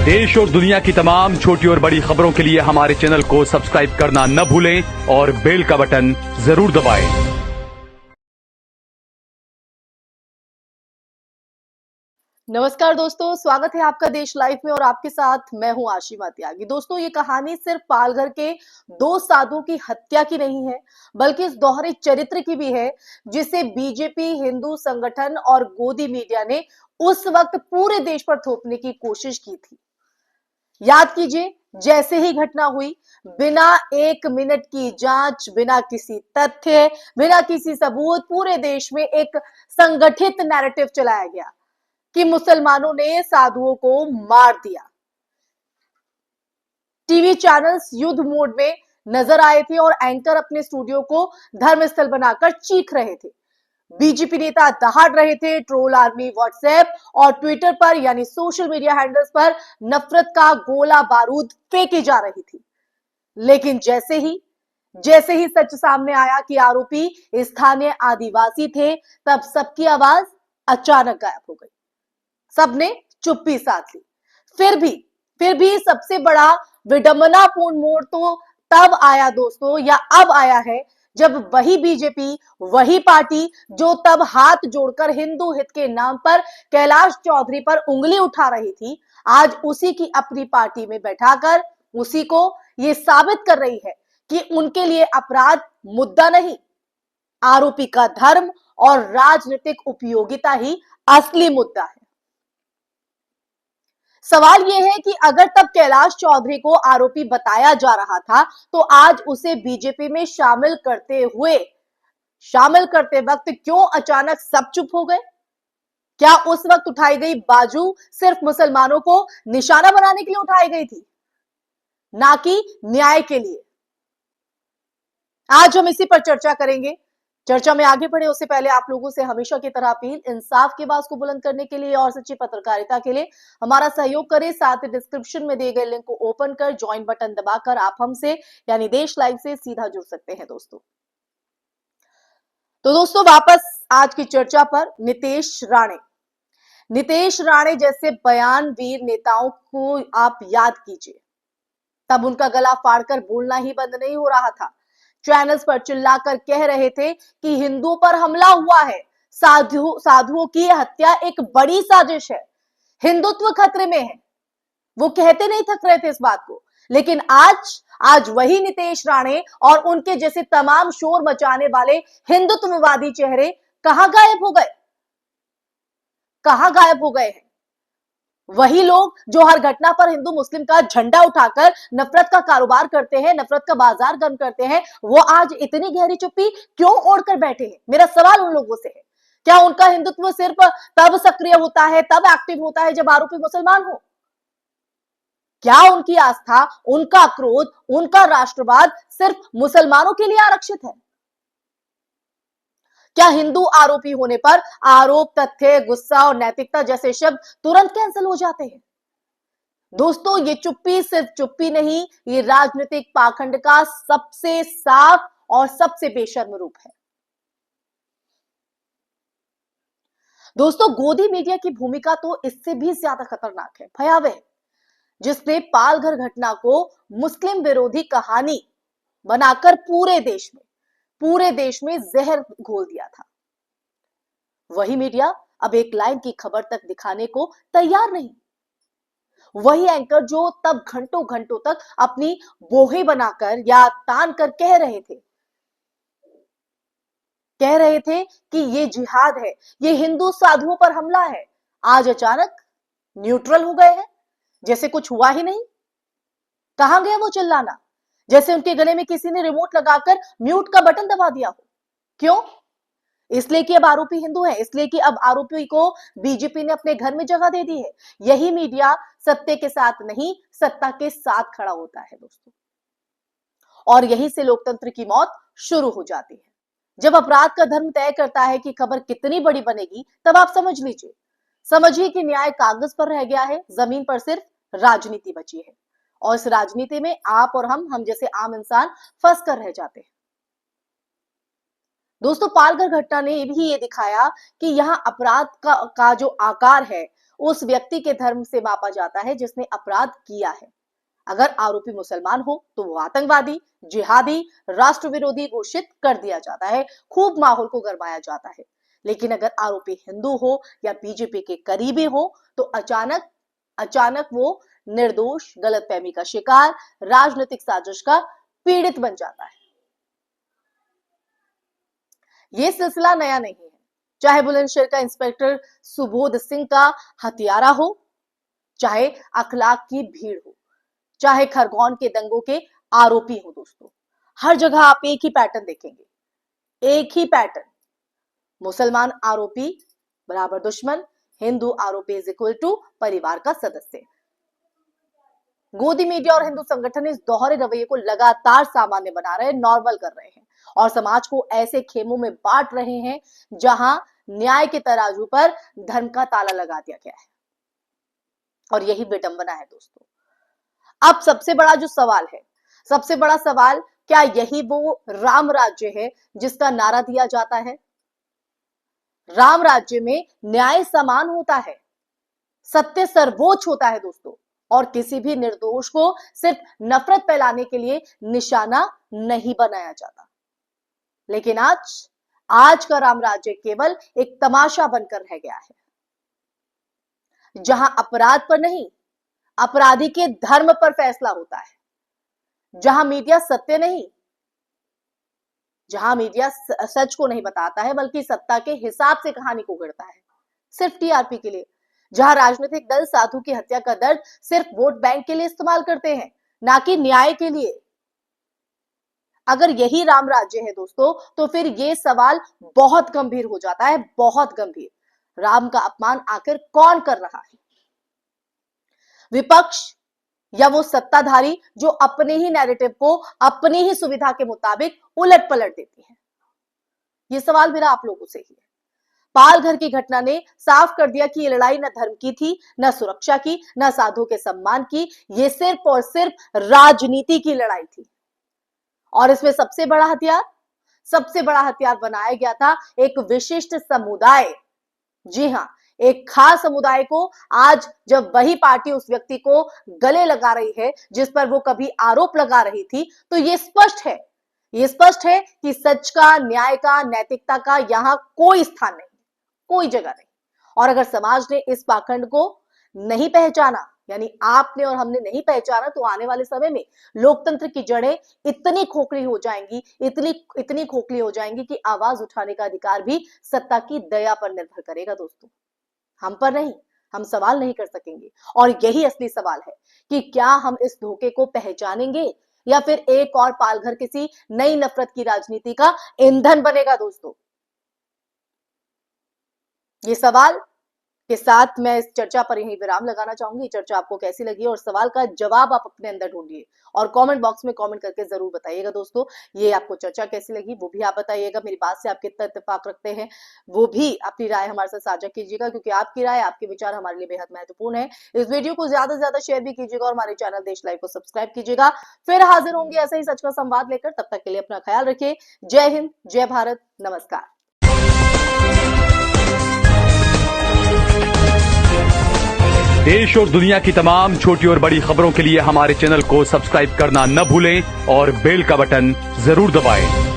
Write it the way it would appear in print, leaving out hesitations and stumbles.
देश और दुनिया की तमाम छोटी और बड़ी खबरों के लिए हमारे चैनल को सब्सक्राइब करना न भूलें और बेल का बटन जरूर दबाएं। नमस्कार दोस्तों, स्वागत है आपका देश लाइव में और आपके साथ मैं हूं आशिमा त्यागी। दोस्तों, ये कहानी सिर्फ पालघर के दो साधुओं की हत्या की नहीं है, बल्कि इस दोहरे चरित्र की भी है जिसे बीजेपी, हिंदू संगठन और गोदी मीडिया ने उस वक्त पूरे देश पर थोपने की कोशिश की थी। याद कीजिए, जैसे ही घटना हुई, बिना एक मिनट की जांच, बिना किसी तथ्य, बिना किसी सबूत पूरे देश में एक संगठित नैरेटिव चलाया गया कि मुसलमानों ने साधुओं को मार दिया। टीवी चैनल्स युद्ध मोड में नजर आए थे और एंकर अपने स्टूडियो को धर्मस्थल बनाकर चीख रहे थे। बीजेपी नेता दहाड़ रहे थे। ट्रोल आर्मी व्हाट्सएप और ट्विटर पर यानी सोशल मीडिया हैंडल्स पर नफरत का गोला बारूद फेंकी जा रही थी। लेकिन जैसे ही सच सामने आया कि आरोपी स्थानीय आदिवासी थे, तब सबकी आवाज अचानक गायब हो गई। सबने चुप्पी साध ली। फिर भी सबसे बड़ा विडंबनापूर्ण मोड़ तो तब आया दोस्तों, या अब आया है, जब वही बीजेपी, वही पार्टी जो तब हाथ जोड़कर हिंदू हित के नाम पर कैलाश चौधरी पर उंगली उठा रही थी, आज उसी की अपनी पार्टी में बैठाकर उसी को यह साबित कर रही है कि उनके लिए अपराध मुद्दा नहीं, आरोपी का धर्म और राजनीतिक उपयोगिता ही असली मुद्दा है। सवाल यह है कि अगर तब कैलाश चौधरी को आरोपी बताया जा रहा था, तो आज उसे बीजेपी में शामिल करते वक्त क्यों अचानक सब चुप हो गए? क्या उस वक्त उठाई गई बाजू सिर्फ मुसलमानों को निशाना बनाने के लिए उठाई गई थी, ना कि न्याय के लिए? आज हम इसी पर चर्चा करेंगे। चर्चा में आगे बढ़े उससे पहले आप लोगों से हमेशा की तरह अपील, इंसाफ की आवाज को बुलंद करने के लिए और सच्ची पत्रकारिता के लिए हमारा सहयोग करें। साथ ही डिस्क्रिप्शन में दिए गए लिंक को ओपन कर ज्वाइन बटन दबाकर आप हमसे यानी देश लाइव से सीधा जुड़ सकते हैं दोस्तों। तो दोस्तों, वापस आज की चर्चा पर। नितेश राणे जैसे बयानवीर नेताओं को आप याद कीजिए। तब उनका गला फाड़कर बोलना ही बंद नहीं हो रहा था। चैनल्स पर चिल्लाकर कह रहे थे कि हिंदुओं पर हमला हुआ है, साधुओं की हत्या एक बड़ी साजिश है, हिंदुत्व खतरे में है। वो कहते नहीं थक रहे थे इस बात को। लेकिन आज वही नितेश राणे और उनके जैसे तमाम शोर मचाने वाले हिंदुत्ववादी चेहरे कहां गायब हो गए हैं? वही लोग जो हर घटना पर हिंदू मुस्लिम का झंडा उठाकर नफरत का कारोबार करते हैं, नफरत का बाजार गर्म करते हैं, वो आज इतनी गहरी चुप्पी क्यों ओढ़कर बैठे हैं? मेरा सवाल उन लोगों से है। क्या उनका हिंदुत्व सिर्फ तब सक्रिय होता है, तब एक्टिव होता है जब आरोपी मुसलमान हो? क्या उनकी आस्था, उनका क्रोध, उनका राष्ट्रवाद सिर्फ मुसलमानों के लिए आरक्षित है? क्या हिंदू आरोपी होने पर आरोप, तथ्य, गुस्सा और नैतिकता जैसे शब्द तुरंत कैंसिल हो जाते हैं? दोस्तों, ये चुप्पी सिर्फ चुप्पी नहीं, ये राजनीतिक पाखंड का सबसे साफ और सबसे बेशर्म रूप है। दोस्तों, गोदी मीडिया की भूमिका तो इससे भी ज्यादा खतरनाक है, भयावह, जिसने पालघर घटना को मुस्लिम विरोधी कहानी बनाकर पूरे देश में जहर घोल दिया था। वही मीडिया अब एक लाइन की खबर तक दिखाने को तैयार नहीं। वही एंकर जो तब घंटों घंटों तक अपनी बोहे बनाकर या तान कर कह रहे थे कि ये जिहाद है, ये हिंदू साधुओं पर हमला है, आज अचानक न्यूट्रल हो गए हैं, जैसे कुछ हुआ ही नहीं। कहां गया वो चिल्लाना? जैसे उनके गले में किसी ने रिमोट लगाकर म्यूट का बटन दबा दिया हो। क्यों? इसलिए कि अब आरोपी हिंदू है, इसलिए कि अब आरोपी को बीजेपी ने अपने घर में जगह दे दी है। यही मीडिया सत्य के साथ नहीं, सत्ता के साथ खड़ा होता है दोस्तों, और यहीं से लोकतंत्र की मौत शुरू हो जाती है। जब अपराध का धर्म तय करता है कि खबर कितनी बड़ी बनेगी, तब आप समझिए कि न्याय कागज पर रह गया है, जमीन पर सिर्फ राजनीति बची है, और इस राजनीति में आप और हम जैसे आम इंसान फंस कर रह जाते हैं। दोस्तों, पालघर घटना ने भी ये दिखाया कि यहाँ अपराध का जो आकार है उस व्यक्ति के धर्म से मापा जाता है जिसने अपराध किया है। अगर आरोपी मुसलमान हो तो वो आतंकवादी, जिहादी, राष्ट्र विरोधी घोषित कर दिया जाता है, खूब माहौल को गरमाया जाता है। लेकिन अगर आरोपी हिंदू हो या बीजेपी के करीबी हो तो अचानक वो निर्दोष, गलतफहमी का शिकार, राजनीतिक साजिश का पीड़ित बन जाता है। ये सिलसिला नया नहीं है, चाहे बुलंदशहर का इंस्पेक्टर सुबोध सिंह का हत्यारा हो, चाहे अखलाक की भीड़ हो, चाहे खरगोन के दंगों के आरोपी हो। दोस्तों, हर जगह आप एक ही पैटर्न देखेंगे, एक ही पैटर्न। मुसलमान आरोपी बराबर दुश्मन, हिंदू आरोपी इज इक्वल टू परिवार का सदस्य। गोदी मीडिया और हिंदू संगठन इस दोहरे रवैये को लगातार सामान्य बना रहे हैं, नॉर्मल कर रहे हैं और समाज को ऐसे खेमों में बांट रहे हैं जहां न्याय के तराजू पर धर्म का ताला लगा दिया गया है। और यही विडंबना है दोस्तों। अब सबसे बड़ा जो सवाल है, सबसे बड़ा सवाल, क्या यही वो राम राज्य है जिसका नारा दिया जाता है? राम राज्य में न्याय समान होता है, सत्य सर्वोच्च होता है दोस्तों, और किसी भी निर्दोष को सिर्फ नफरत फैलाने के लिए निशाना नहीं बनाया जाता। लेकिन आज का राम राज्य केवल एक तमाशा बनकर रह गया है, जहां अपराध पर नहीं, अपराधी के धर्म पर फैसला होता है, जहां मीडिया सत्य नहीं, जहां मीडिया सच को नहीं बताता है बल्कि सत्ता के हिसाब से कहानी को गढ़ता है, सिर्फ टीआरपी के लिए, जहां राजनीतिक दल साधु की हत्या का दर्द सिर्फ वोट बैंक के लिए इस्तेमाल करते हैं, ना कि न्याय के लिए। अगर यही राम राज्य है दोस्तों, तो फिर यह सवाल बहुत गंभीर हो जाता है, बहुत गंभीर। राम का अपमान आखिर कौन कर रहा है? विपक्ष या वो सत्ताधारी जो अपने ही नैरेटिव को अपनी ही सुविधा के मुताबिक उलट पलट देती है? ये सवाल मेरा आप लोगों से ही है। पालघर की घटना ने साफ कर दिया कि ये लड़ाई न धर्म की थी, न सुरक्षा की, न साधु के सम्मान की, ये सिर्फ और सिर्फ राजनीति की लड़ाई थी। और इसमें सबसे बड़ा हथियार बनाया गया था एक विशिष्ट समुदाय। जी हां, एक खास समुदाय को। आज जब वही पार्टी उस व्यक्ति को गले लगा रही है जिस पर वो कभी आरोप लगा रही थी, तो ये स्पष्ट है कि सच का, न्याय का, नैतिकता का यहां कोई स्थान नहीं, कोई जगह नहीं। और अगर समाज ने इस पाखंड को नहीं पहचाना, यानी आपने और हमने नहीं पहचाना, तो आने वाले समय में लोकतंत्र की जड़ें इतनी खोखली हो जाएंगी, इतनी खोखली हो जाएंगी कि आवाज उठाने का अधिकार भी सत्ता की दया पर निर्भर करेगा दोस्तों, हम पर नहीं। हम सवाल नहीं कर सकेंगे। और यही असली सवाल है कि क्या हम इस धोखे को पहचानेंगे या फिर एक और पालघर किसी नई नफरत की राजनीति का ईंधन बनेगा दोस्तों। ये सवाल के साथ मैं इस चर्चा पर यहीं विराम लगाना चाहूंगी। चर्चा आपको कैसी लगी और सवाल का जवाब आप अपने अंदर ढूंढिए और कमेंट बॉक्स में कमेंट करके जरूर बताइएगा दोस्तों। ये आपको चर्चा कैसी लगी वो भी आप बताइएगा। मेरी बात से आप कितना इत्तेफाक रखते हैं वो भी अपनी राय हमारे साथ साझा कीजिएगा, क्योंकि आपकी राय, आपके विचार हमारे लिए बेहद महत्वपूर्ण है। इस वीडियो को ज्यादा से ज्यादा शेयर भी कीजिएगा और हमारे चैनल देश लाइव को सब्सक्राइब कीजिएगा। फिर हाजिर होंगे ऐसे ही सच का संवाद लेकर। तब तक के लिए अपना ख्याल रखिए। जय हिंद, जय भारत, नमस्कार। देश और दुनिया की तमाम छोटी और बड़ी खबरों के लिए हमारे चैनल को सब्सक्राइब करना न भूलें और बेल का बटन जरूर दबाएं।